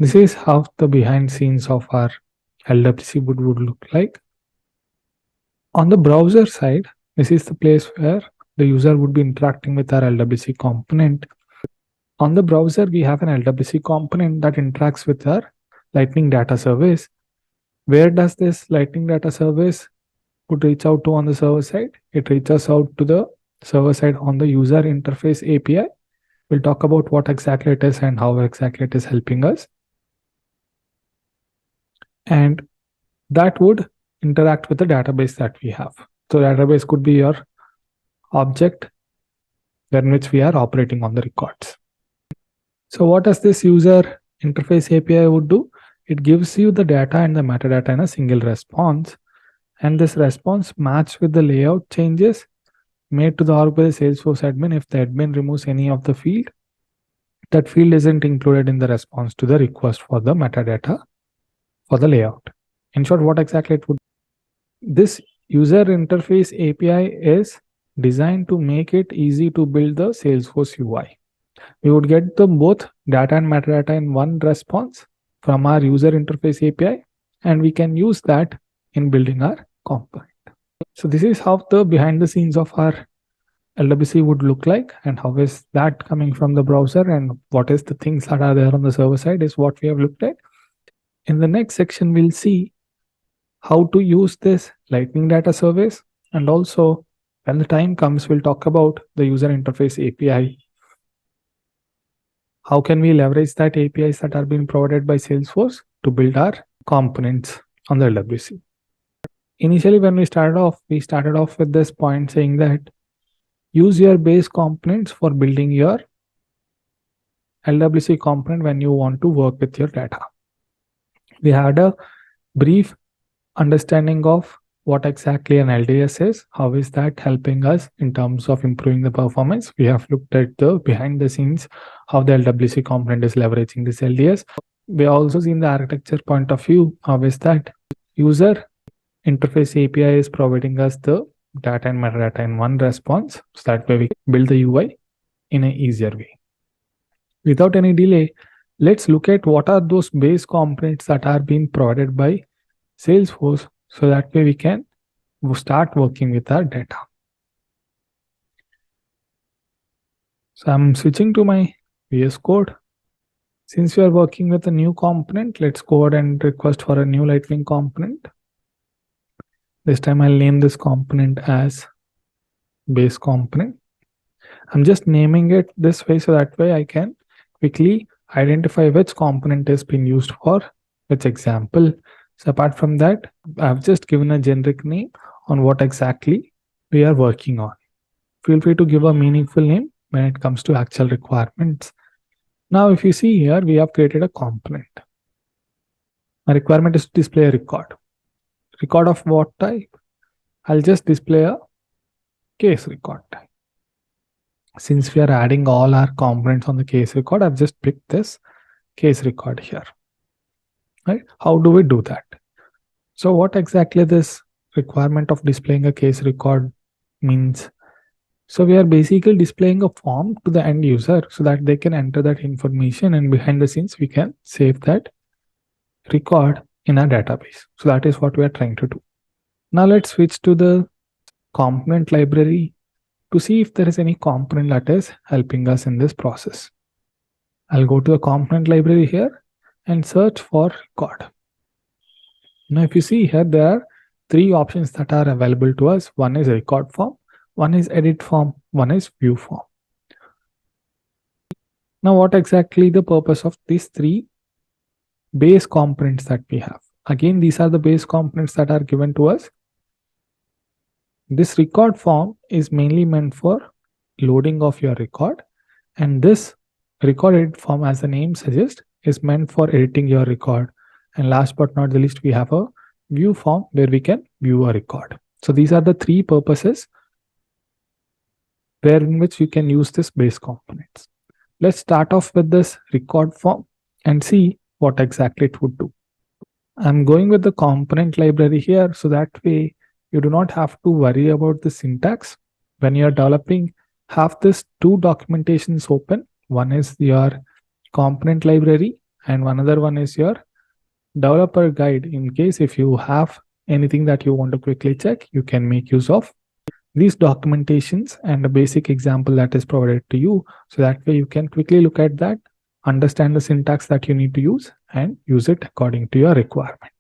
This is how the behind scenes of our LWC would look like. On the browser side, this is the place where the user would be interacting with our LWC component. On the browser, we have an LWC component that interacts with our Lightning data service. Where does this Lightning data service would reach out to on the server side? It reaches out to the server side on the user interface API. We'll talk about what exactly it is and how exactly it is helping us. And that would interact with the database that we have. So database could be your object in which we are operating on the records. So what does this user interface API would do? It gives you the data and the metadata in a single response. And this response matches with the layout changes made to the org by the Salesforce admin. If the admin removes any of the field, that field isn't included in the response to the request for the metadata for the layout. In short, what exactly it would do? This user interface API is designed to make it easy to build the Salesforce UI. We would get the both data and metadata in one response from our user interface API, and we can use that in building our component. So this is how the behind the scenes of our LWC would look like, and how is that coming from the browser, and what is the things that are there on the server side is what we have looked at. In the next section, we'll see how to use this Lightning data service, and also when the time comes, we'll talk about the user interface API. How can we leverage that APIs that are being provided by Salesforce to build our components on the LWC? Initially, when we started off with this point saying that use your base components for building your LWC component when you want to work with your data. We had a brief understanding of what exactly an LDS is, how is that helping us in terms of improving the performance. We have looked at the behind the scenes, how the LWC component is leveraging this LDS. We also seen the architecture point of view, how is that user interface API is providing us the data and metadata in one response, so that way we build the UI in an easier way. Without any delay, let's look at what are those base components that are being provided by Salesforce, so that way we can start working with our data. So I'm switching to my VS Code. Since we are working with a new component, let's go ahead and request for a new Lightning component. This time I'll name this component as base component. I'm just naming it this way, so that way I can quickly identify which component is being used for which example. So apart from that, I've just given a generic name on what exactly we are working on. Feel free to give a meaningful name when it comes to actual requirements. Now, if you see here, we have created a component. My requirement is to display a record. Record of what type? I'll just display a case record type. Since we are adding all our components on the case record, I've just picked this case record here. Right? How do we do that? So what exactly this requirement of displaying a case record means? So we are basically displaying a form to the end user so that they can enter that information, and behind the scenes we can save that record in our database. So that is what we are trying to do. Now let's switch to the component library to see if there is any component that is helping us in this process. I'll go to the component library here and search for record. Now, if you see here, there are three options that are available to us. One is record form, one is edit form, one is view form. Now, what exactly the purpose of these three base components that we have? Again, these are the base components that are given to us. This record form is mainly meant for loading of your record, and this recordId form, as the name suggests, is meant for editing your record. And last but not the least, we have a view form where we can view a record. So these are the three purposes where in which you can use this base components. Let's start off with this record form and see what exactly it would do. I'm going with the component library here, so that way you do not have to worry about the syntax. When you're developing, have this two documentations open. One is your component library and another one is your developer guide. In case if you have anything that you want to quickly check, you can make use of these documentations and a basic example that is provided to you. So that way you can quickly look at that, understand the syntax that you need to use, and use it according to your requirement.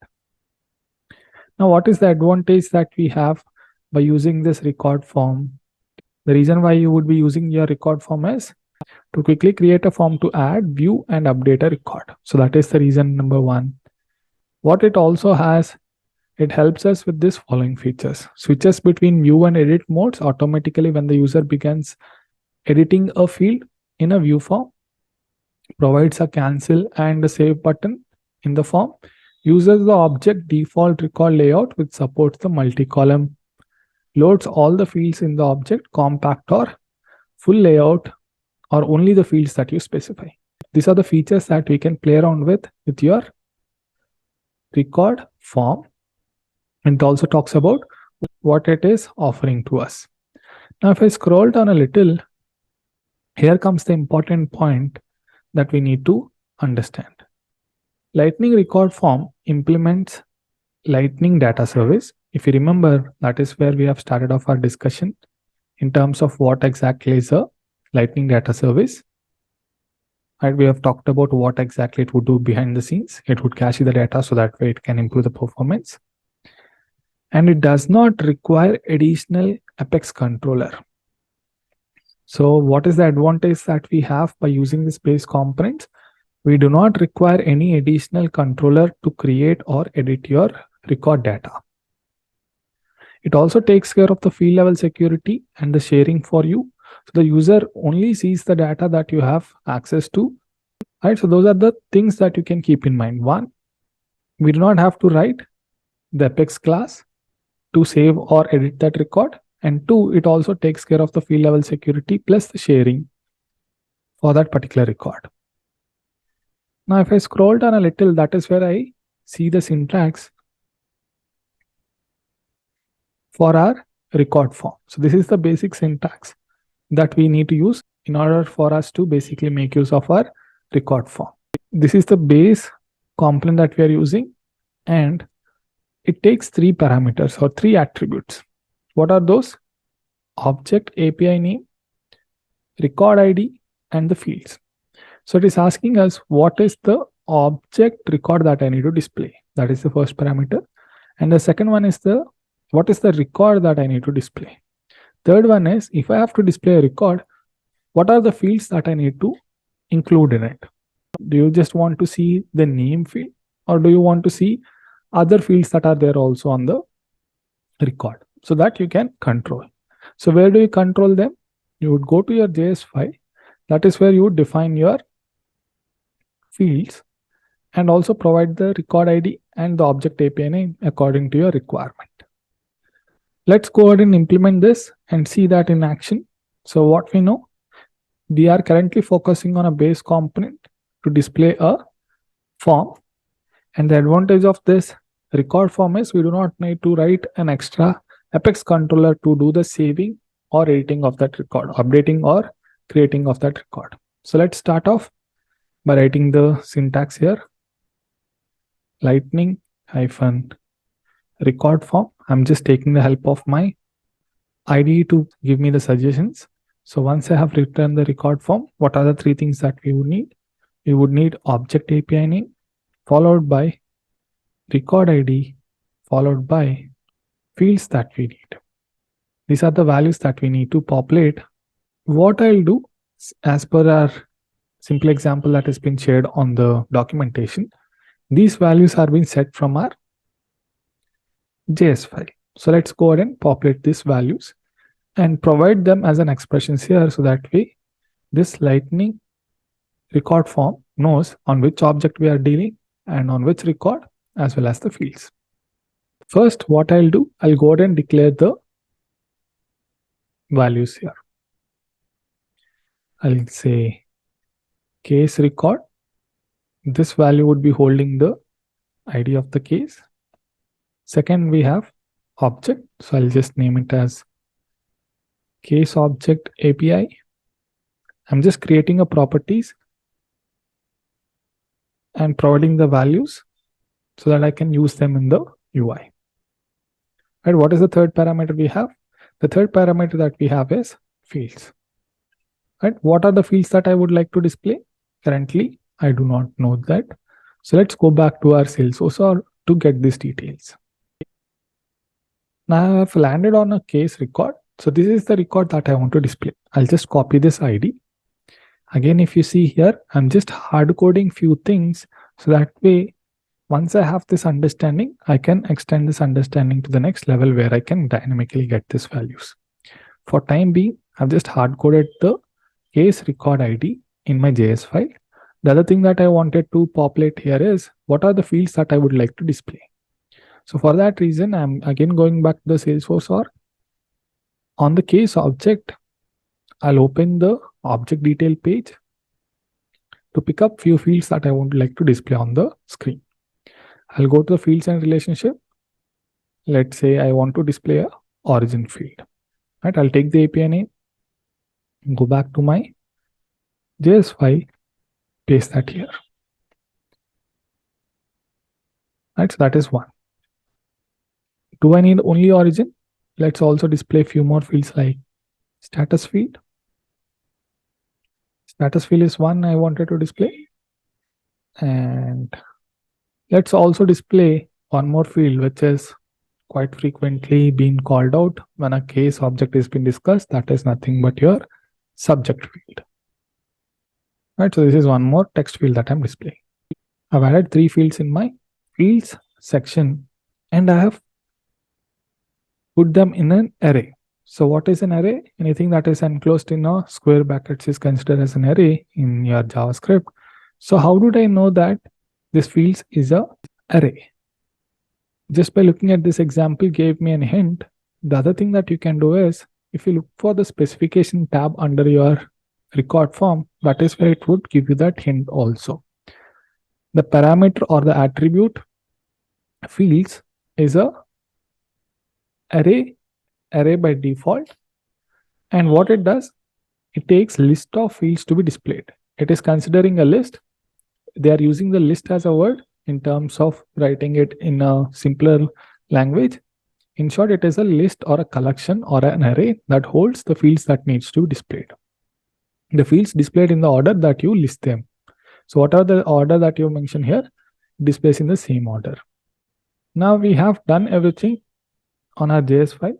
Now, what is the advantage that we have by using this record form? The reason why you would be using your record form is to quickly create a form to add, view, and update a record. So that is the reason number one. What it also has, it helps us with this following features. Switches between view and edit modes automatically when the user begins editing a field in a view form. Provides a cancel and a save button in the form. Uses the object default record layout which supports the multi-column. Loads all the fields in the object, compact or full layout, or only the fields that you specify. These are the features that we can play around with your record form. And it also talks about what it is offering to us. Now, if I scroll down a little, here comes the important point that we need to understand. Lightning record form implements Lightning data service. If you remember, that is where we have started off our discussion in terms of what exactly is a Lightning data service. Right, we have talked about what exactly it would do behind the scenes. It would cache the data so that way it can improve the performance. And it does not require additional Apex controller. So what is the advantage that we have by using this base components? We do not require any additional controller to create or edit your record data. It also takes care of the field level security and the sharing for you. So the user only sees the data that you have access to. Right? So those are the things that you can keep in mind. One, we do not have to write the Apex class to save or edit that record. And two, it also takes care of the field level security plus the sharing for that particular record. Now, if I scroll down a little, that is where I see the syntax for our record form. So this is the basic syntax that we need to use in order for us to basically make use of our record form. This is the base component that we are using, and it takes three parameters or three attributes. What are those? Object API name, record ID, and the fields. So it is asking us what is the object record that I need to display. That is the first parameter. And the second one is what is the record that I need to display. Third one is, if I have to display a record, what are the fields that I need to include in it? Do you just want to see the name field, or do you want to see other fields that are there also on the record, so that you can control? So where do you control them? You would go to your JS file. That is where you would define your fields and also provide the record ID and the object API name according to your requirement. Let's go ahead and implement this and see that in action. So what we know, we are currently focusing on a base component to display a form. And the advantage of this record form is we do not need to write an extra Apex controller to do the saving or editing of that record, updating or creating of that record. So let's start off by writing the syntax here. Lightning -record form. I'm just taking the help of my IDE to give me the suggestions. So once I have written the record form, what are the three things that we would need? We would need object API name, followed by record ID, followed by fields that we need. These are the values that we need to populate. What I'll do, as per our simple example that has been shared on the documentation, these values are being set from our JS file. So let's go ahead and populate these values and provide them as an expressions here, so that way this Lightning record form knows on which object we are dealing and on which record, as well as the fields. First, what I'll do, I'll go ahead and declare the values here. I'll say case record. This value would be holding the ID of the case. Second, we have object. So I'll just name it as case object API. I'm just creating a properties and providing the values so that I can use them in the UI. Right, what is the third parameter we have? The third parameter that we have is fields. Right, what are the fields that I would like to display? Currently, I do not know that. So let's go back to our Salesforce to get these details. Now I have landed on a case record. So this is the record that I want to display. I'll just copy this ID. Again, if you see here, I'm just hard coding few things. So that way, once I have this understanding, I can extend this understanding to the next level where I can dynamically get these values. For time being, I've just hard coded the case record ID in my JS file. The other thing that I wanted to populate here is what are the fields that I would like to display. So for that reason, I'm again going back to the Salesforce org. On the case object, I'll open the object detail page to pick up few fields that I would like to display on the screen. I'll go to the fields and relationship. Let's say I want to display a origin field. Right, I'll take the API name, go back to my JS file, paste that here. Right, so that is one. Do I need only origin? Let's also display a few more fields like status field. Status field is one I wanted to display. And let's also display one more field, which is quite frequently being called out when a case object is being discussed. That is nothing but your subject field. Right, so this is one more text field that I'm displaying. I've added 3 fields in my fields section, and I have put them in an array. So what is an array? Anything that is enclosed in a square brackets is considered as an array in your JavaScript. So how did I know that this fields is a array? Just by looking at this example gave me a hint. The other thing that you can do is, if you look for the specification tab under your record form, that is where it would give you that hint also. The parameter or the attribute fields is a array by default. And what it does, it takes list of fields to be displayed. It is considering a list. They are using the list as a word in terms of writing it in a simpler language. In short, it is a list or a collection or an array that holds the fields that needs to be displayed. The fields displayed in the order that you list them. So whatever the order that you mentioned here, displays in the same order. Now we have done everything on our JS file.